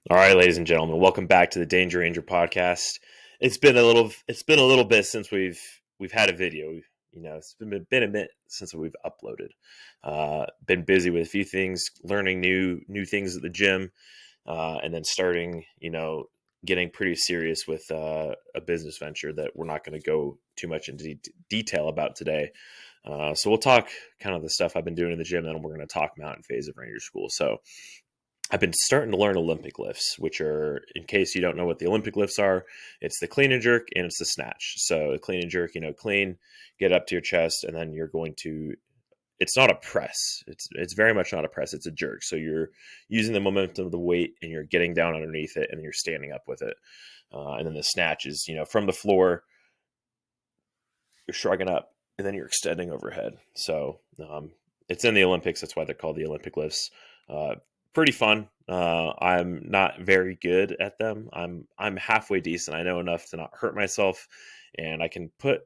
All right, ladies and gentlemen, welcome back to the Danger Ranger podcast. It's been a little bit since we've had a video. It's been a bit since we've uploaded. Been busy with a few things, learning new things at the gym, and then starting, getting pretty serious with a business venture that we're not going to go too much into detail about today. So we'll talk kind of the stuff I've been doing in the gym, and then we're going to talk mountain phase of Ranger School. So I've been starting to learn Olympic lifts, which are, in case you don't know what the Olympic lifts are, it's the clean and jerk and it's the snatch. So the clean and jerk, clean, get up to your chest, and then you're going to. It's not a press. It's very much not a press. It's a jerk. So you're using the momentum of the weight and you're getting down underneath it and you're standing up with it. And then the snatch is, from the floor, you're shrugging up and then you're extending overhead. So it's in the Olympics. That's why they're called the Olympic lifts. Pretty fun. I'm not very good at them. I'm halfway decent. I know enough to not hurt myself, and I can put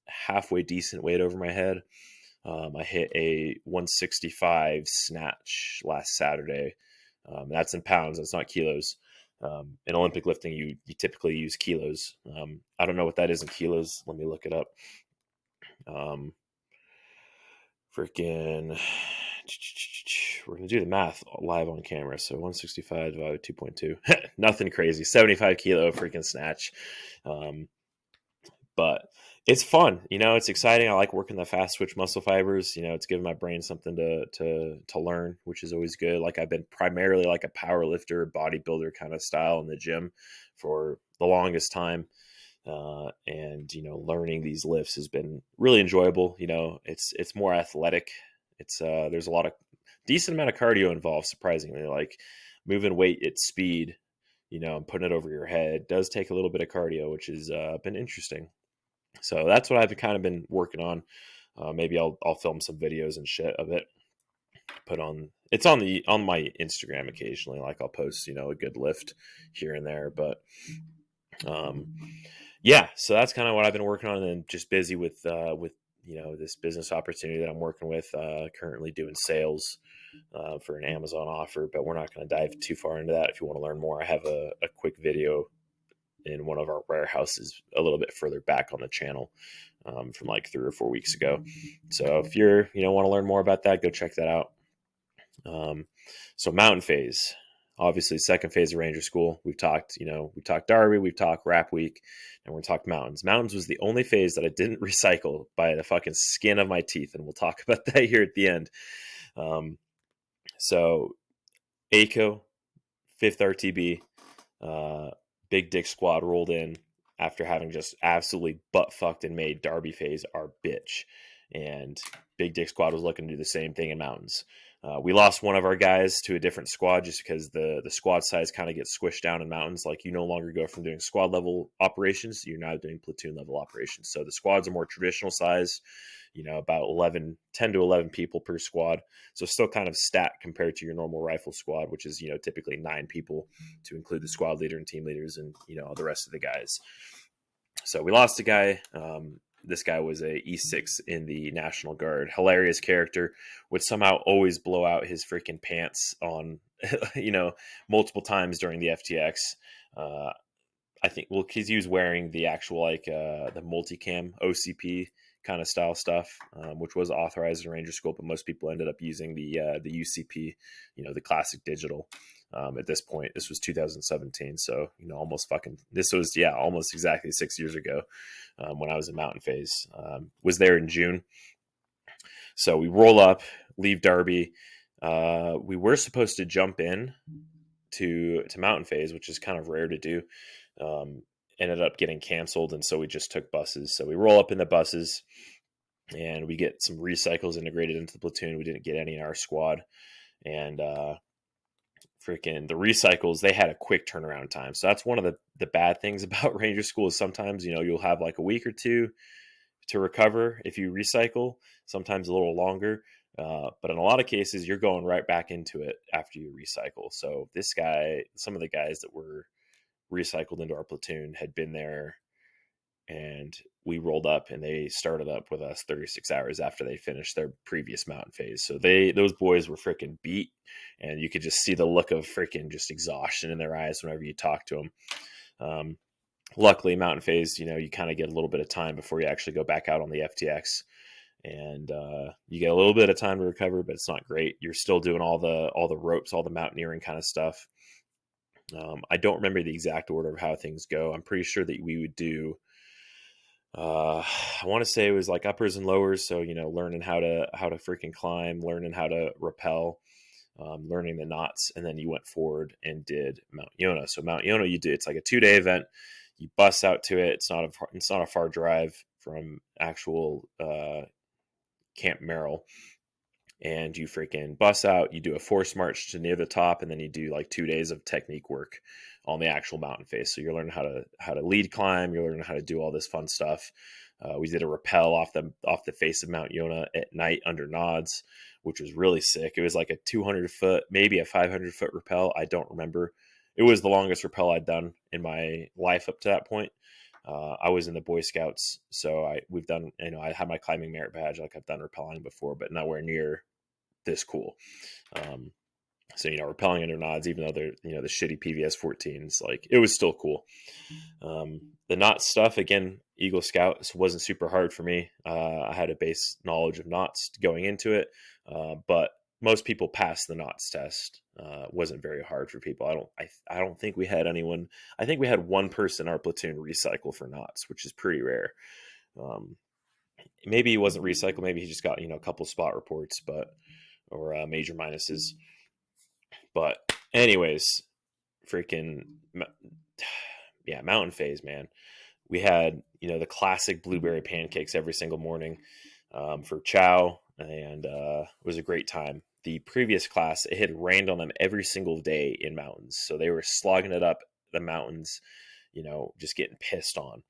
halfway decent weight over my head. I hit a 165 snatch last Saturday. That's in pounds. That's not kilos. In Olympic lifting, you typically use kilos. I don't know what that is in kilos. Let me look it up. Freaking, we're gonna do the math live on camera. So 165 divided by 2.2. Nothing crazy. 75 kilo freaking snatch. But it's fun. It's exciting. I like working the fast twitch muscle fibers. It's giving my brain something to learn, which is always good. Like I've been primarily like a power lifter, bodybuilder kind of style in the gym for the longest time. And learning these lifts has been really enjoyable. It's more athletic. There's a lot of decent amount of cardio involved, surprisingly. Like moving weight at speed, and putting it over your head does take a little bit of cardio, which has been interesting. So that's what I've kind of been working on. Maybe I'll film some videos and shit of it. It's on my Instagram occasionally. Like I'll post a good lift here and there, but um, yeah. So that's kind of what I've been working on, and just busy with this business opportunity that I'm working with. Currently doing sales for an Amazon offer, but we're not going to dive too far into that. If you want to learn more, I have a quick video in one of our warehouses a little bit further back on the channel from like 3 or 4 weeks ago. So if you're want to learn more about that, go check that out. So mountain phase, obviously second phase of Ranger School. We've talked Derby, we've talked Rap Week, and we're talked mountains. Mountains was the only phase that I didn't recycle by the fucking skin of my teeth, and we'll talk about that here at the end. So ACO, fifth RTB, Big Dick Squad rolled in after having just absolutely butt fucked and made Derby phase our bitch. And Big Dick Squad was looking to do the same thing in mountains. We lost one of our guys to a different squad just because the squad size kind of gets squished down in mountains. Like you no longer go from doing squad level operations, you're now doing platoon level operations. So the squads are more traditional size, about 10 to 11 people per squad. So still kind of stat compared to your normal rifle squad, which is, typically 9 people to include the squad leader and team leaders and, the rest of the guys. So we lost a guy. This guy was a E6 in the National Guard. Hilarious character. Would somehow always blow out his freaking pants on, multiple times during the FTX. I think, well, because he was wearing the actual, like, the multicam OCP kind of style stuff, which was authorized in Ranger School, but most people ended up using the UCP, the classic digital. At this point, this was 2017, so almost fucking. This was almost exactly 6 years ago when I was in Mountain Phase. Was there in June, so we roll up, leave Derby. We were supposed to jump in to Mountain Phase, which is kind of rare to do. Ended up getting canceled, and so we just took buses. So we roll up in the buses, and we get some recycles integrated into the platoon. We didn't get any in our squad, and freaking the recycles, they had a quick turnaround time. So that's one of the bad things about Ranger School is sometimes you'll have like a week or two to recover if you recycle. Sometimes a little longer. But in a lot of cases, you're going right back into it after you recycle. So this guy, some of the guys that were recycled into our platoon had been there and we rolled up, and they started up with us 36 hours after they finished their previous mountain phase. So those boys were freaking beat, and you could just see the look of freaking just exhaustion in their eyes whenever you talk to them. Luckily, mountain phase, you kind of get a little bit of time before you actually go back out on the FTX, and you get a little bit of time to recover, but it's not great. You're still doing all the ropes, all the mountaineering kind of stuff. I don't remember the exact order of how things go. I'm pretty sure that we would do, I want to say it was like uppers and lowers. So, learning how to freaking climb, learning how to rappel, learning the knots, and then you went forward and did Mount Yona. So Mount Yona, it's like a 2-day event. You bus out to it. It's not a far drive from actual Camp Merrill, and you freaking bus out. You do a forced march to near the top, and then you do like 2 days of technique work on the actual mountain face. So you're learning how to lead climb. You're learning how to do all this fun stuff. We did a rappel off the face of Mount Yona at night under nods, which was really sick. It was like a 200-foot, maybe a 500-foot rappel. I don't remember. It was the longest rappel I'd done in my life up to that point. I was in the Boy Scouts, so we've done. I had my climbing merit badge, like I've done rappelling before, but nowhere near this cool. So rappelling under nods, even though they're the shitty PVS 14s, like it was still cool. The knot stuff, again, Eagle Scouts wasn't super hard for me. I had a base knowledge of knots going into it, but most people passed the knots test. Wasn't very hard for people. I don't think we had anyone. I think we had one person in our platoon recycle for knots, which is pretty rare. Maybe he wasn't recycled. Maybe he just got a couple spot reports, or major minuses. But anyways, freaking mountain phase, man. We had the classic blueberry pancakes every single morning for chow, and it was a great time. The previous class, it had rained on them every single day in mountains, so they were slogging it up the mountains, just getting pissed on.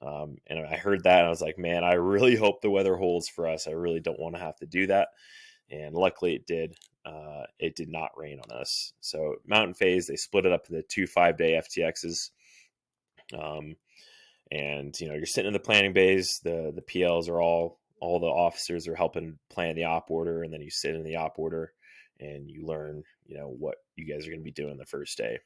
And I heard that, and I was like, man, I really hope the weather holds for us. I really don't want to have to do that. And luckily it did. It did not rain on us. So mountain phase, they split it up into 2 5-day FTXs. And you're sitting in the planning bays. The PLs are all the officers are helping plan the op order, and then you sit in the op order and you learn what you guys are going to be doing the first day.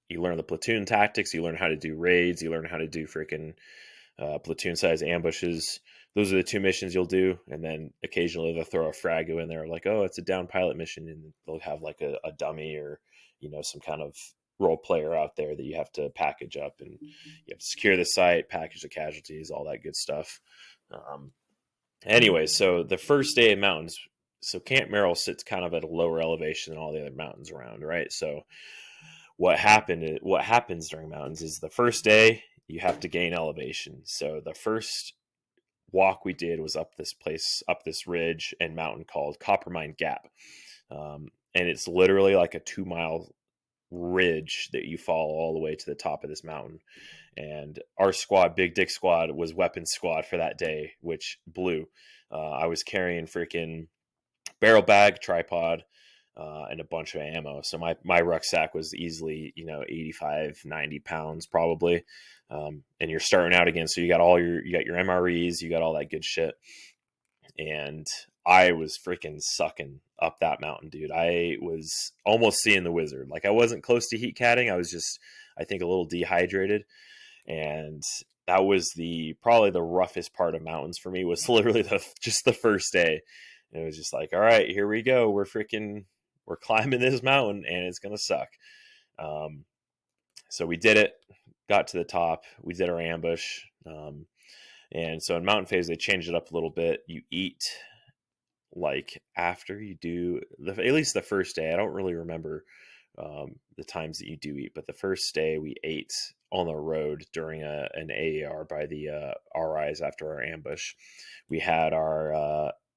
You learn the platoon tactics. You learn how to do raids. You learn how to do freaking platoon size ambushes. Those are the 2 missions you'll do, and then occasionally they'll throw a frago in there, like, oh, it's a down pilot mission, and they'll have like a dummy or some kind of role player out there that you have to package up, and you have to secure the site, package the casualties, all that good stuff. Anyway, so the first day in mountains, so Camp Merrill sits kind of at a lower elevation than all the other mountains around, right? So what happens during mountains is the first day you have to gain elevation. So the first walk we did was up this ridge and mountain called Coppermine Gap, and it's literally like a 2-mile ridge that you follow all the way to the top of this mountain. And our squad, Big Dick Squad, was weapons squad for that day, which blew. I was carrying freaking barrel bag, tripod, and a bunch of ammo. So my rucksack was easily 85, 90 pounds probably. And you're starting out again, so you got your MREs, you got all that good shit. And I was freaking sucking up that mountain, dude. I was almost seeing the wizard. Like, I wasn't close to heat catting. I was just, I think, a little dehydrated. And that was probably the roughest part of mountains for me, was literally just the first day. And it was just like, all right, here we go. We're climbing this mountain, and it's going to suck. So we did it, got to the top. We did our ambush. And so in mountain phase, they changed it up a little bit. You eat like after you do at least the first day. I don't really remember the times that you do eat, but the first day we ate on the road during an AAR by the RIs after our ambush. We had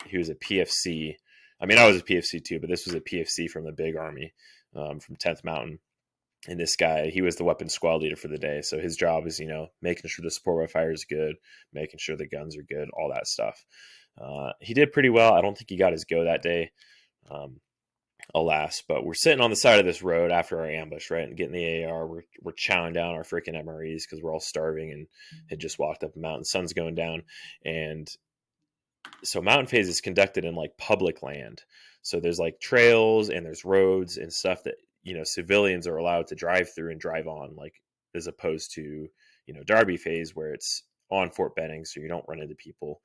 he was a PFC. I mean, I was a PFC too, but this was a PFC from the big army, from 10th Mountain. And this guy, he was the weapons squad leader for the day. So his job is, making sure the support by fire is good, making sure the guns are good, all that stuff. He did pretty well. I don't think he got his go that day. alas. But we're sitting on the side of this road after our ambush, right, and getting the AR. We're chowing down our freaking MREs because we're all starving and had just walked up a mountain. Sun's going down, and so mountain phase is conducted in like public land. So there's like trails and there's roads and stuff that civilians are allowed to drive through and drive on, like as opposed to Derby phase where it's on Fort Benning, so you don't run into people.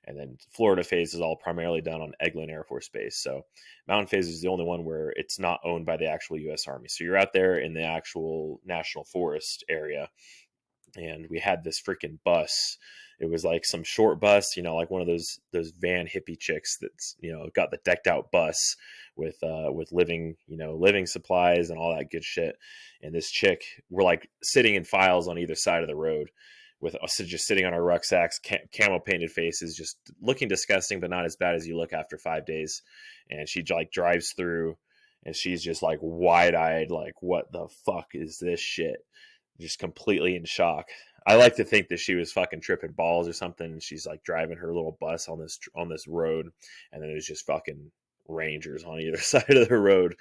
And then Florida phase is all primarily done on Eglin Air Force Base. So mountain phase is the only one where it's not owned by the actual U.S. Army. So you're out there in the actual national forest area, and we had this freaking bus. It was like some short bus, like one of those van hippie chicks that's got the decked out bus with living supplies and all that good shit. And this chick, we're like sitting in files on either side of the road, with us just sitting on our rucksacks, camo painted faces, just looking disgusting, but not as bad as you look after 5 days. And she like drives through, and she's just like wide eyed, like, what the fuck is this shit? Just completely in shock. I like to think that she was fucking tripping balls or something. And she's like driving her little bus on this road, and then there's just fucking rangers on either side of the road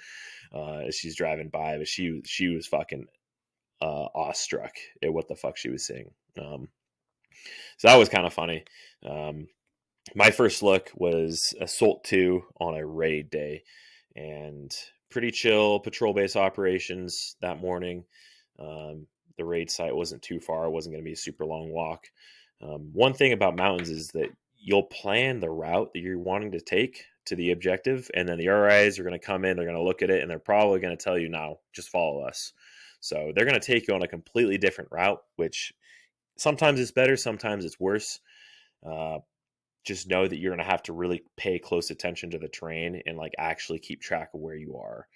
as she's driving by. But she was fucking awestruck at what the fuck she was seeing. So that was kind of funny. My first look was Assault 2 on a raid day, and pretty chill patrol base operations that morning. The raid site wasn't too far. It wasn't going to be a super long walk. One thing about mountains is that you'll plan the route that you're wanting to take to the objective, and then the RIs are going to come in, they're going to look at it, and they're probably going to tell you, now, just follow us. So they're going to take you on a completely different route, which sometimes it's better, sometimes it's worse. Just know that you're going to have to really pay close attention to the terrain and like actually keep track of where you are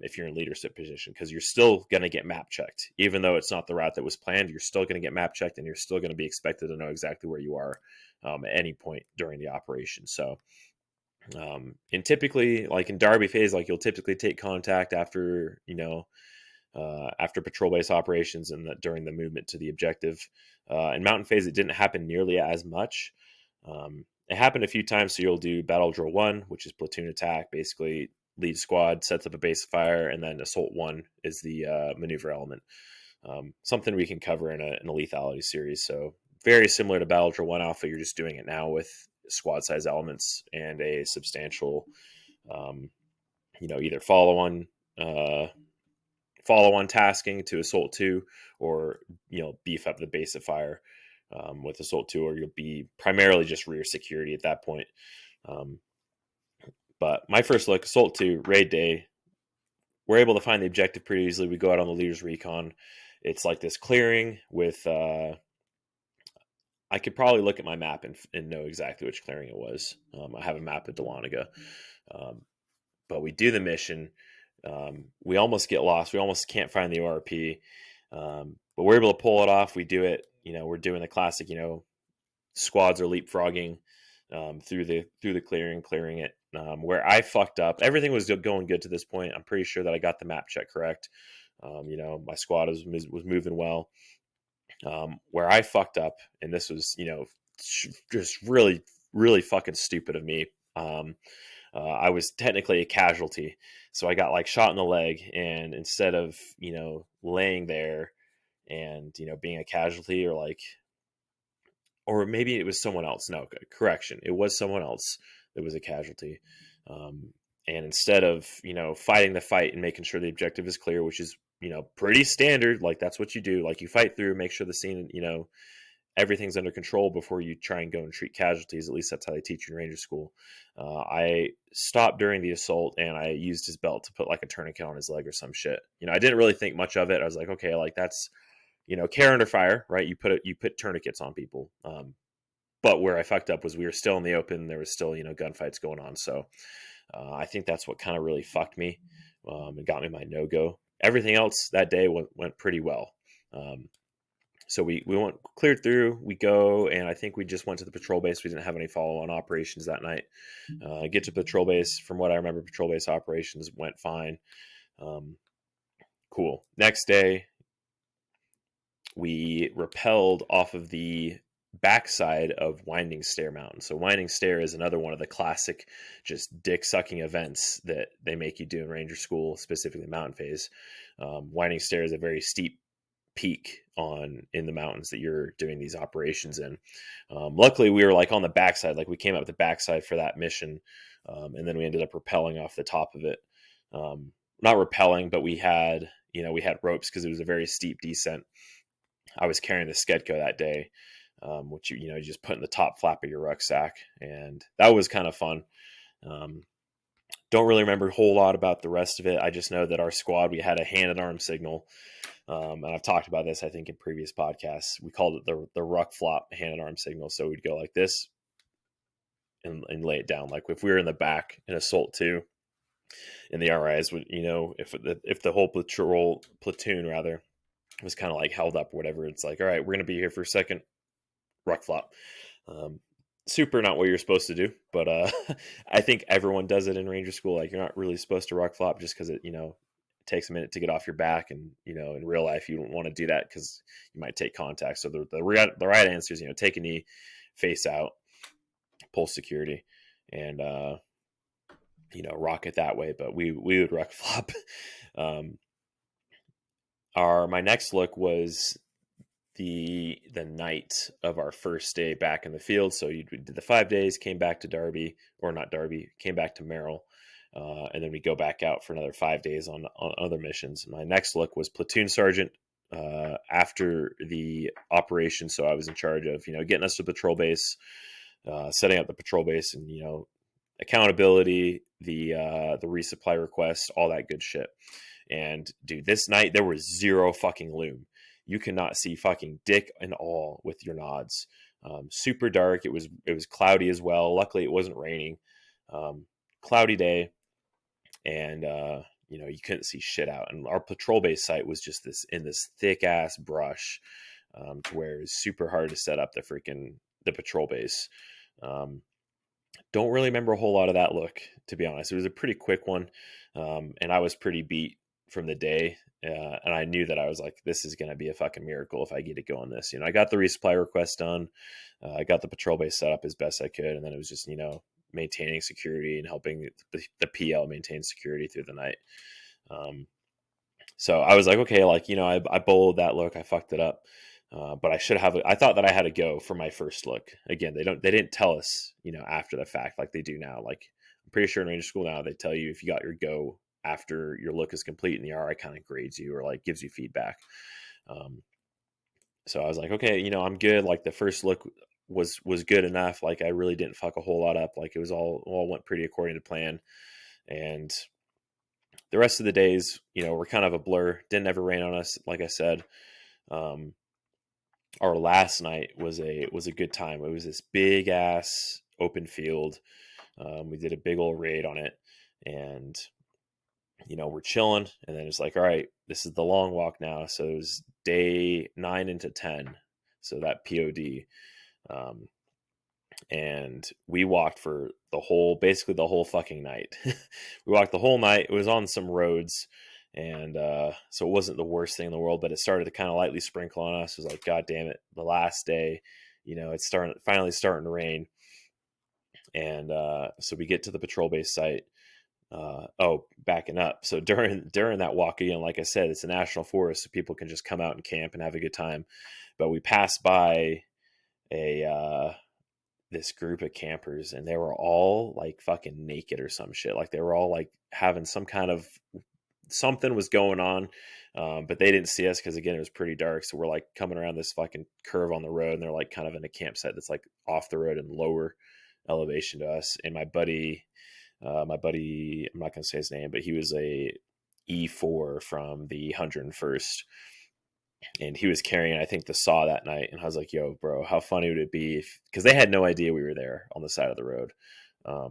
if you're in leadership position, because you're still going to get map checked. Even though it's not the route that was planned, you're still going to get map checked, and you're still going to be expected to know exactly where you are at any point during the operation. So and typically, like in Derby phase, like you'll typically take contact after after patrol base operations and during the movement to the objective. In mountain phase, it didn't happen nearly as much. It happened a few times. So you'll do battle drill 1, which is platoon attack. Basically, lead squad sets up a base of fire, and then assault 1 is the maneuver element. Something we can cover in a lethality series. So very similar to battle drill 1 alpha. You're just doing it now with squad size elements and a substantial, either follow on tasking to assault 2, or beef up the base of fire with assault 2, or you'll be primarily just rear security at that point. But my first look, assault 2 raid day, we're able to find the objective pretty easily. We go out on the leaders recon. It's like this clearing with I could probably look at my map and know exactly which clearing it was. I have a map of Dahlonega. But we do the mission. We almost get lost. We almost can't find the ORP. But we're able to pull it off. We do it. We're doing the classic, squads are leapfrogging through the clearing it. Where I fucked up, everything was going good to this point. I'm pretty sure that I got the map check correct. My squad was moving well. Where I fucked up, and this was, just really, really fucking stupid of me. I was technically a casualty, so I got like shot in the leg, and instead of laying there and being a casualty, or maybe it was someone else. No, correction, it was someone else that was a casualty. And instead of fighting the fight and making sure the objective is clear, which is pretty standard, like that's what you do. Like you fight through, make sure the scene everything's under control before you try and go and treat casualties. At least that's how they teach you in Ranger School. I stopped during the assault, and I used his belt to put like a tourniquet on his leg or some shit. I didn't really think much of it. I was like, okay, like that's care under fire, right? You put tourniquets on people. But where I fucked up was we were still in the open. There was still gunfights going on. So I think that's what kind of really fucked me and got me my no-go. Everything else that day went pretty well. So we went cleared through. We go, and I think we just went to the patrol base. We didn't have any follow-on operations that night. Get to patrol base. From what I remember, patrol base operations went fine. Cool. Next day, we rappelled off of the backside of Winding Stair Mountain. So Winding Stair is another one of the classic just dick sucking events that they make you do in Ranger School, specifically Mountain Phase. Winding Stair is a very steep peak in the mountains that you're doing these operations in. Luckily, we were like on the backside, like we came up the backside for that mission, and then we ended up rappelling off the top of it. Not rappelling, but we had ropes because it was a very steep descent. I was carrying the Skedco that day, which you just put in the top flap of your rucksack, and that was kind of fun. Don't really remember a whole lot about the rest of it. I just know that our squad, we had a hand and arm signal. And I've talked about this, I think, in previous podcasts. We called it the ruck flop hand and arm signal. So we'd go like this and lay it down. Like if we were in the back in Assault 2, and the RIs would, if the whole platoon rather was kind of like held up or whatever, it's like, all right, we're going to be here for a second, ruck flop. Super not what you're supposed to do, but I think everyone does it in Ranger School. Like you're not really supposed to ruck flop just because it takes a minute to get off your back, and in real life you don't want to do that because you might take contact. So the right answer is take a knee, face out, pull security, and rock it that way. But we would ruck flop. My next look was the night of our first day back in the field. So we did the 5 days, came back to came back to Merrill, and then we go back out for another 5 days on other missions. My next look was platoon sergeant after the operation. So I was in charge of getting us to patrol base, setting up the patrol base, and accountability, the resupply request, all that good shit. And dude, this night there was zero fucking loom. You cannot see fucking dick and all with your nods. Super dark. It was cloudy as well. Luckily, it wasn't raining. Cloudy day, and you couldn't see shit out. And our patrol base site was just in this thick ass brush, to where it's super hard to set up the patrol base. Don't really remember a whole lot of that look, to be honest. It was a pretty quick one, and I was pretty beat from the day, and I knew that I was like, this is going to be a fucking miracle if I get to go on this. I got the resupply request done. I got the patrol base set up as best I could, and then it was just maintaining security and helping the PL maintain security through the night. So I was like, okay, I bowled that look. I fucked it up. But I thought that I had to go for my first look. Again, they didn't tell us, after the fact, like they do now. Like I'm pretty sure in Ranger School now, they tell you if you got your go after your look is complete, and the RI kind of grades you or like gives you feedback. So I was like, okay, I'm good. Like the first look was good enough. Like I really didn't fuck a whole lot up. Like it was all went pretty according to plan. And the rest of the days, were kind of a blur. Didn't ever rain on us, like I said. Our last night was a good time. It was this big ass open field. We did a big old raid on it, and we're chilling, and then it's like, all right, this is the long walk now. So it was day 9 into 10, so that POD, and we walked for basically the whole fucking night. We walked the whole night. It was on some roads, and so it wasn't the worst thing in the world, but it started to kind of lightly sprinkle on us. It was like, God damn it, the last day, it's finally starting to rain. And so we get to the patrol base site. Backing up. So during that walk, again, like I said, it's a national forest, so people can just come out and camp and have a good time. But we passed by this group of campers, and they were all like fucking naked or some shit. Like they were all like having something was going on, but they didn't see us because again it was pretty dark. So we're like coming around this fucking curve on the road, and they're like kind of in a campsite that's like off the road and lower elevation to us. And my buddy, I'm not going to say his name, but he was a E4 from the 101st, and he was carrying, I think, the saw that night. And I was like, yo, bro, how funny would it be because they had no idea we were there on the side of the road. I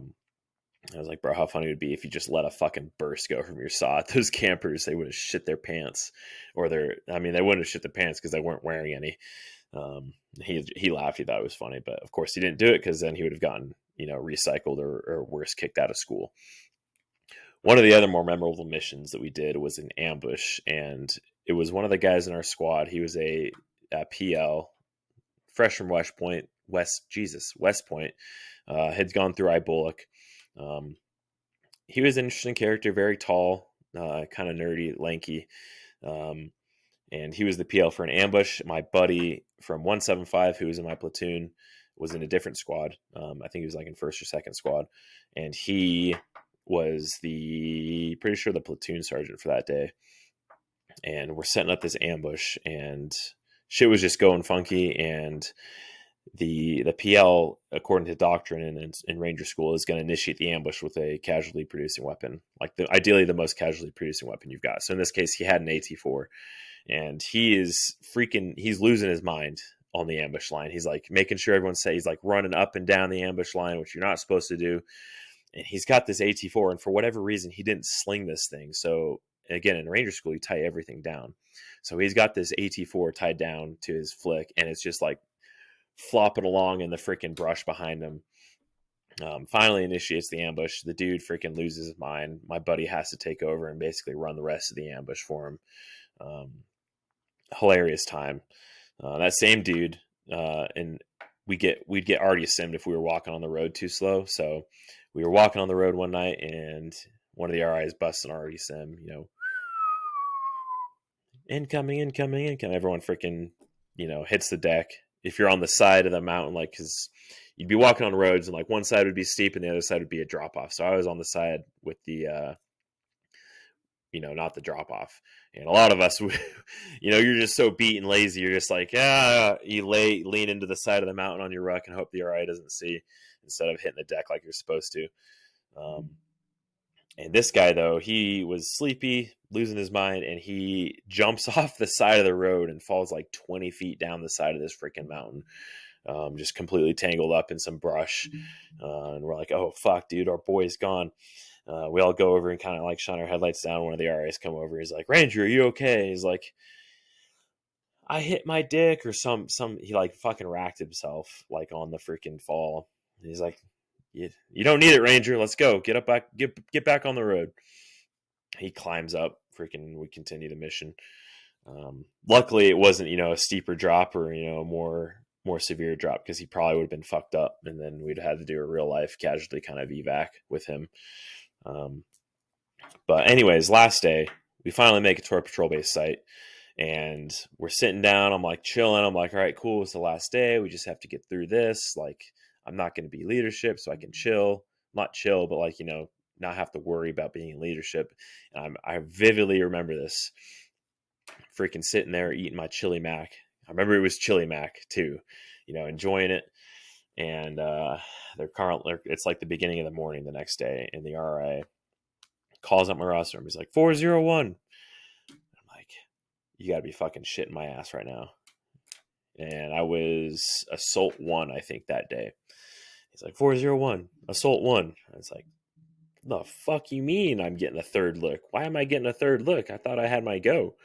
was like, bro, how funny would it be if you just let a fucking burst go from your saw at those campers? They would have shit their pants, they wouldn't have shit their pants because they weren't wearing any. He laughed. He thought it was funny, but of course he didn't do it because then he would have gotten, recycled or worse, kicked out of school. One of the other more memorable missions that we did was an ambush, and it was one of the guys in our squad. He was a PL fresh from West Point, had gone through Ibolic. He was an interesting character, very tall, kind of nerdy, lanky. And he was the PL for an ambush. My buddy from 175, who was in my platoon, was in a different squad. I think he was like in first or second squad. And he was pretty sure the platoon sergeant for that day. And we're setting up this ambush, and shit was just going funky. And the PL, according to doctrine and in Ranger School, is going to initiate the ambush with a casualty producing weapon, like ideally the most casualty producing weapon you've got. So in this case, he had an AT4, and he's losing his mind on the ambush line. He's like making sure everyone's safe. He's like running up and down the ambush line, which you're not supposed to do. And he's got this AT4, and for whatever reason, he didn't sling this thing. So again, in Ranger School, you tie everything down. So he's got this AT4 tied down to his flick, and it's just like flopping along in the freaking brush behind him. Finally initiates the ambush. The dude freaking loses his mind. My buddy has to take over and basically run the rest of the ambush for him. Hilarious time. That same dude, and we'd get already simmed if we were walking on the road too slow. So we were walking on the road one night, and one of the RIs busts an already sim. Incoming. Everyone freaking hits the deck. If you're on the side of the mountain, like, because you'd be walking on roads, and like one side would be steep and the other side would be a drop off. So I was on the side with the not the drop off. And a lot of us, you're just so beat and lazy. You're just like, you lean into the side of the mountain on your ruck and hope the RI doesn't see, instead of hitting the deck like you're supposed to. And this guy, though, he was sleepy, losing his mind, and he jumps off the side of the road and falls like 20 feet down the side of this freaking mountain, just completely tangled up in some brush. And we're like, oh, fuck, dude, our boy's gone. We all go over and kind of like shine our headlights down. One of the RAs come over. He's like, Ranger, are you okay? He's like, I hit my dick or some. He like fucking racked himself like on the freaking fall. He's like, you don't need it, Ranger. Let's go. Get back on the road. He climbs up. Freaking, we continue the mission. Luckily, it wasn't a steeper drop or more severe drop, because he probably would have been fucked up, and then we'd have had to do a real life casualty kind of evac with him. But anyways, last day, we finally make it to our patrol base site, and we're sitting down. I'm like chilling. I'm like, all right, cool. It's the last day. We just have to get through this. Like, I'm not going to be leadership, so I can chill. Not chill, but like, not have to worry about being in leadership. And I vividly remember this. Freaking sitting there eating my chili mac. I remember it was chili mac too, enjoying it. And it's like the beginning of the morning the next day, and the RI calls up my roster room. He's like, 401. I'm like, you gotta be fucking shitting my ass right now. And I was assault 1, I think, that day. He's like, 401, assault 1. I was like, the fuck you mean I'm getting a third look? Why am I getting a third look? I thought I had my go.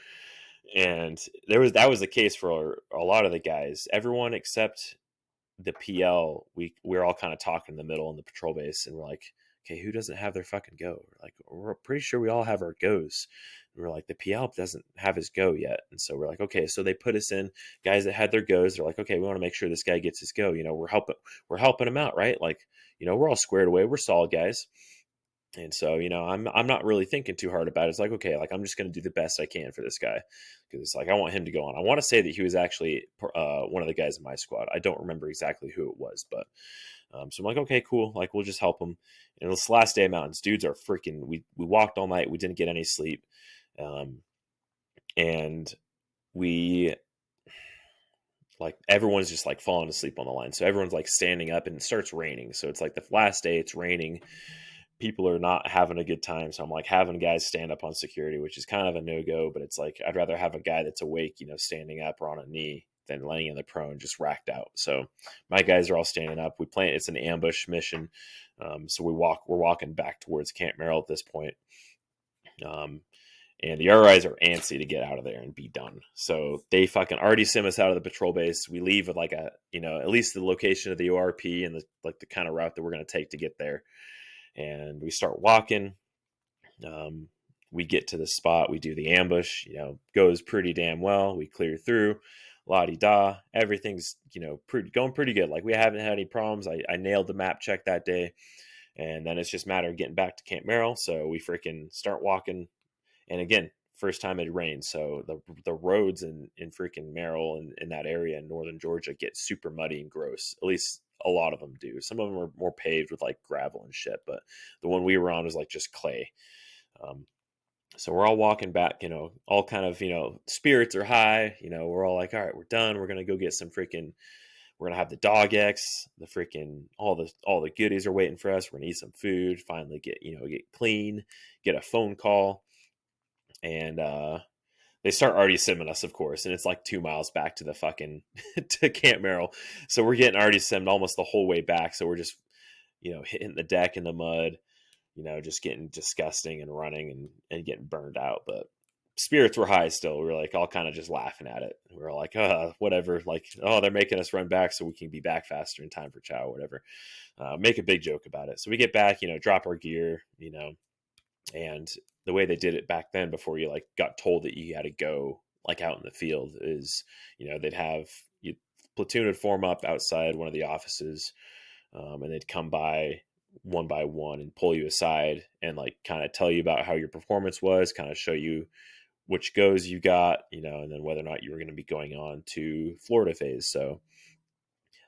And that was the case for a lot of the guys. Everyone except the PL, we're all kind of talking in the middle in the patrol base, and we're like, okay, who doesn't have their fucking go? We're like, we're pretty sure we all have our goes. And we're like, the PL doesn't have his go yet. And so we're like, okay, so they put us in guys that had their goes. They're like, okay, we want to make sure this guy gets his go. We're helping him out, right? Like, we're all squared away. We're solid guys. And so, I'm not really thinking too hard about it. It's like, okay, like, I'm just going to do the best I can for this guy, because it's like, I want him to go on. I want to say that he was actually one of the guys in my squad. I don't remember exactly who it was, but so I'm like, okay, cool. Like, we'll just help him. And this last day of mountains, dudes are freaking, we walked all night. We didn't get any sleep. And we, like, everyone's just like falling asleep on the line. So everyone's like standing up, and it starts raining. So it's like the last day, it's raining. People are not having a good time. So I'm like having guys stand up on security, which is kind of a no-go, but it's like, I'd rather have a guy that's awake, standing up or on a knee, than laying in the prone, just racked out. So my guys are all standing up. It's an ambush mission. So we're walking back towards Camp Merrill at this point. And the RIs are antsy to get out of there and be done. So they fucking already sim us out of the patrol base. We leave with like at least the location of the ORP and the kind of route that we're going to take to get there. And we start walking. We get to the spot. We do the ambush. Goes pretty damn well. We clear through. la-di-da. Everything's, going pretty good. Like, we haven't had any problems. I nailed the map check that day. And then it's just a matter of getting back to Camp Merrill. So we freaking start walking. And again, first time it rained. So the roads in freaking Merrill and in that area in northern Georgia get super muddy and gross. At least a lot of them do. Some of them are more paved with like gravel and shit. But the one we were on was like just clay. Um, so we're all walking back, all kind of, spirits are high. We're all like, all right, we're done. We're going to go get some freaking, we're going to have the dog X, the freaking, all the goodies are waiting for us. We're going to eat some food, finally get clean, get a phone call. And, they start already simming us, of course, and it's like 2 miles back to the fucking to Camp Merrill. So we're getting already simmed almost the whole way back. So we're just, hitting the deck in the mud, just getting disgusting and running and getting burned out. But spirits were high still. We were like all kind of just laughing at it. We were like, whatever. Like, oh, they're making us run back so we can be back faster in time for chow, whatever. Make a big joke about it. So we get back, drop our gear, and the way they did it back then before you like got told that you had to go like out in the field is, they'd have you platoon would form up outside one of the offices, and they'd come by one and pull you aside and like kind of tell you about how your performance was, kind of show you which goes you got, and then whether or not you were going to be going on to Florida phase. So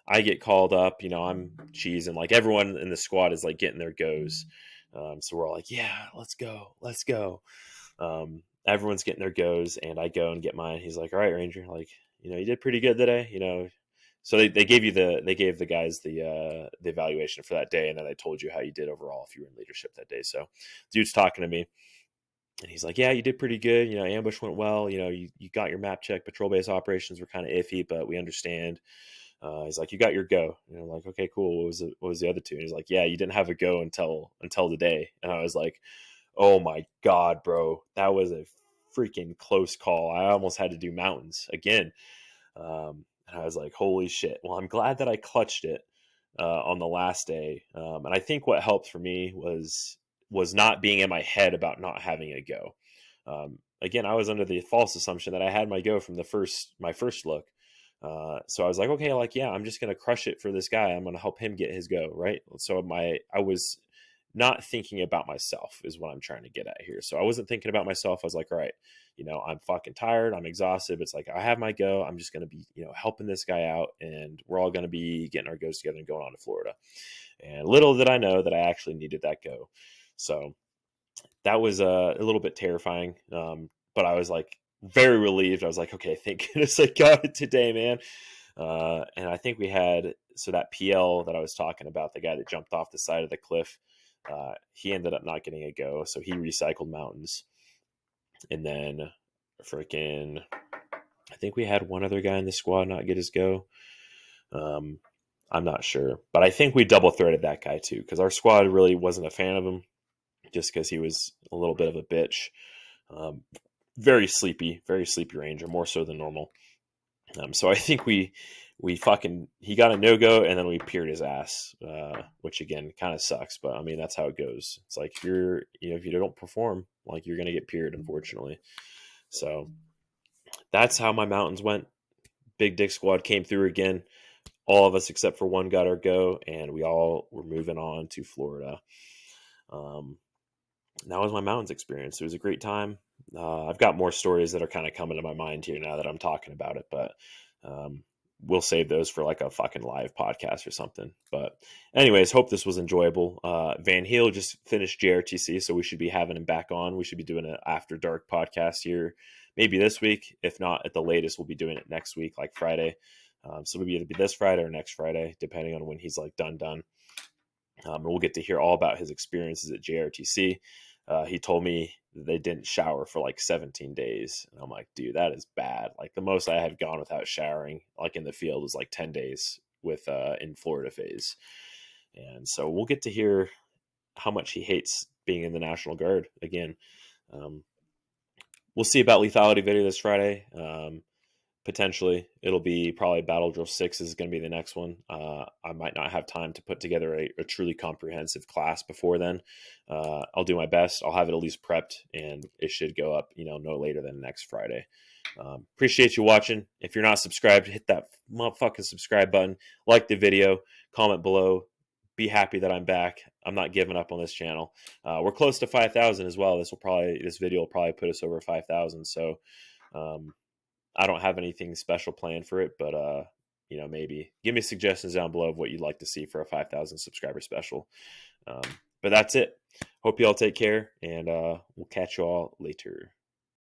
I get called up, I'm cheesing, like everyone in the squad is like getting their goes. So we're all like, yeah, let's go. Everyone's getting their goes, and I go and get mine. He's like, all right, Ranger, like, you did pretty good today, So they gave the guys the evaluation for that day, and then they told you how you did overall if you were in leadership that day. So dude's talking to me, and he's like, yeah, you did pretty good. Ambush went well. You got your map check. Patrol base operations were kind of iffy, but we understand. He's like, you got your go. Like, okay, cool. What was the other two? And he's like, yeah, you didn't have a go until today. And I was like, oh my God, bro, that was a freaking close call. I almost had to do mountains again. And I was like, holy shit. Well, I'm glad that I clutched it on the last day. And I think what helped for me was not being in my head about not having a go. Again, I was under the false assumption that I had my go from my first look. So I was like, okay, like, yeah, I'm just going to crush it for this guy. I'm going to help him get his go. Right. So I was not thinking about myself is what I'm trying to get at here. So I wasn't thinking about myself. I was like, all right, I'm fucking tired. I'm exhausted. But it's like, I have my go. I'm just going to be, helping this guy out, and we're all going to be getting our goes together and going on to Florida. And little did I know that I actually needed that go. So that was a little bit terrifying. But I was like very relieved. I was like, okay, thank goodness I got it today, man. And I think we had, so that PL that I was talking about, the guy that jumped off the side of the cliff, he ended up not getting a go. So he recycled mountains. And then freaking, I think we had one other guy in the squad not get his go. I'm not sure, but I think we double threaded that guy too, because our squad really wasn't a fan of him, just because he was a little bit of a bitch. Very sleepy ranger, more so than normal. So I think he got a no-go, and then we peered his ass, which again kind of sucks, but I mean, that's how it goes. It's like, if you don't perform, like, you're going to get peered, unfortunately. So that's how my mountains went. Big Dick Squad came through again. All of us except for one got our go, and we all were moving on to Florida. That was my mountains experience. It was a great time. I've got more stories that are kind of coming to my mind here now that I'm talking about it, but we'll save those for like a fucking live podcast or something. But anyways, hope this was enjoyable. Van Heel just finished JRTC, so we should be having him back on. We should be doing an after dark podcast here, maybe this week. If not, at the latest, we'll be doing it next week, like Friday. So maybe it'll be this Friday or next Friday, depending on when he's like done. And we'll get to hear all about his experiences at JRTC. He told me they didn't shower for like 17 days. And I'm like, dude, that is bad. Like, the most I had gone without showering, like in the field, was like 10 days with in Florida phase. And so we'll get to hear how much he hates being in the National Guard again. We'll see about lethality video this Friday. Potentially it'll be probably Battle Drill 6 is going to be the next one. I might not have time to put together a truly comprehensive class before then. I'll do my best. I'll have it at least prepped, and it should go up, no later than next Friday. Appreciate you watching. If you're not subscribed, hit that motherfucking subscribe button. Like the video, comment below. Be happy that I'm back. I'm not giving up on this channel. We're close to 5,000 as well. This video will probably put us over 5,000. So I don't have anything special planned for it, but maybe give me suggestions down below of what you'd like to see for a 5,000 subscriber special. But that's it. Hope you all take care, and we'll catch you all later.